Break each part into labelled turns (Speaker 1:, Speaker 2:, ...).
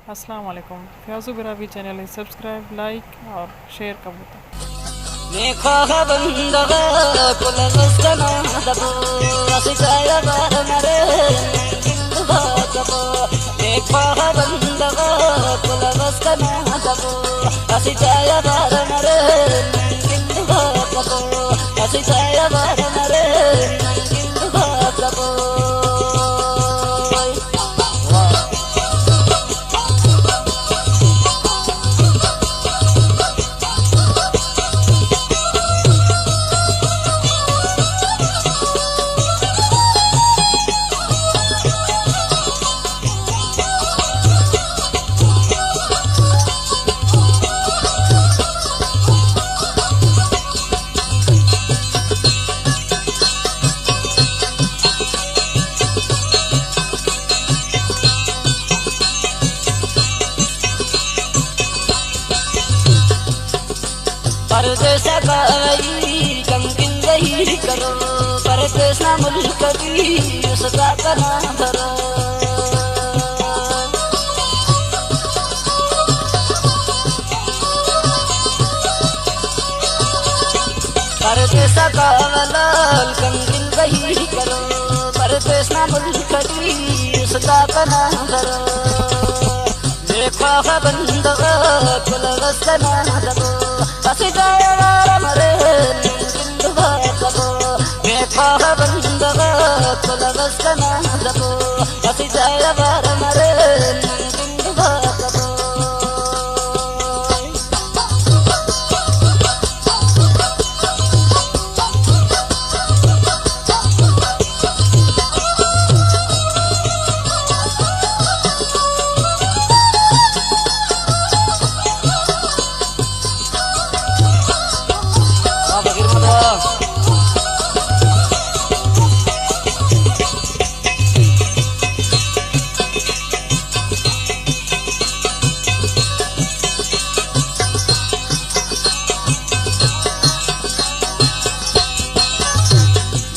Speaker 1: अस्सलाम वालेकुम। Fayaz बिरावी channel subscribe like और शेयर का बटन
Speaker 2: परदेश गई गंगिन गई करो परदेश ना मुल्क की उसका कना धरो परदेश कावलाल गंगिन गई करो परदेश ना मुल्क की उसका कना धरो देखा बंद कुलवस कना धरो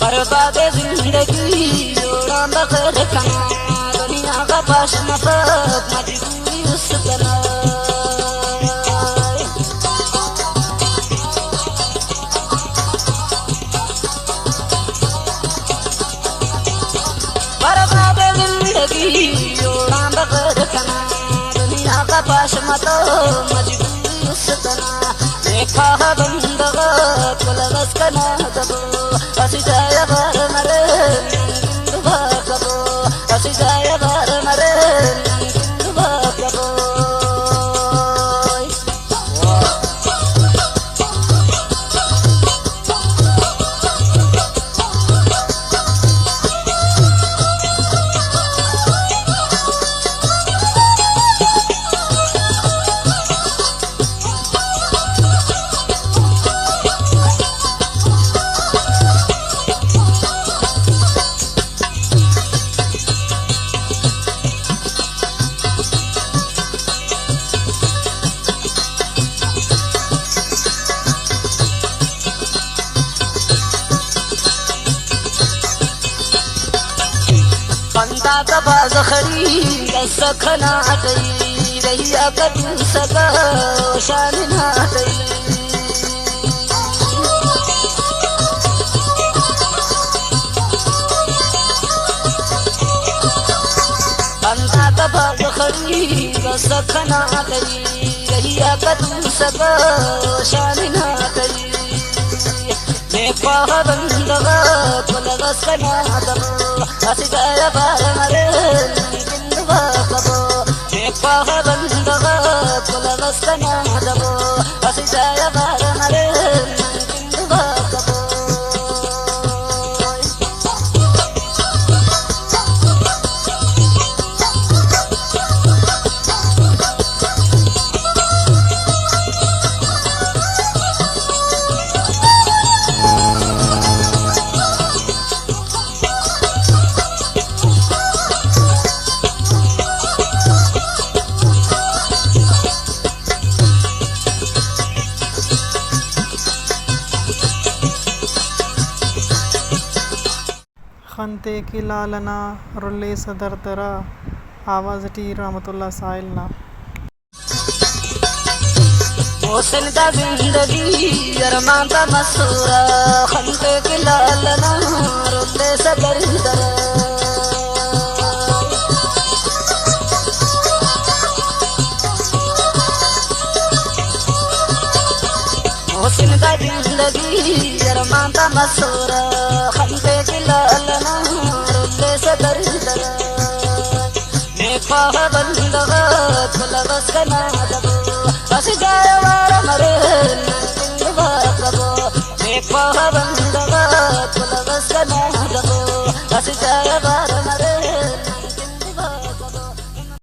Speaker 2: बर्बाद जिंदगी जोड़ा बखर खाना दुनिया का पास मतलब मजबूरी उस तरह बर्बाद जिंदगी जोड़ा बखर खाना दुनिया का पास मतलब मजबूरी उस तरह देखा बंद कुलवस कना दबो जाया बार मरे जाया बार मरे बंदा कबाज खरी सखना गई रहिया कदू सका शान ना गई बंदा कबाज खरी सखना गई रहिया कदू सका शान ना गई देखा बंदगा कुलवस कना दबो जाया बार मरे बिंदुवा कबो देखा बंदगा कुलवस कना दबो जाया बार मरे बिंदुवा कबो
Speaker 1: खनते की लालना रुले सदर तरा आवाज़ टी रहमतुल्लाह साहिल ना
Speaker 2: मोहसिन दा जिंदगी अरमान दा मसूरा खंते के लालना रोते सबर दरा मोहसिन दा जिंदगी अरमान दा मसूरा खंते के लालना रोते सबर दरा नेफा बंदगा खुलबस कना दबो बस जाए वारा मरे नंदिंग बाकबो नेफा बंदगा खुलबस कना दबो बस जाए वारा मरे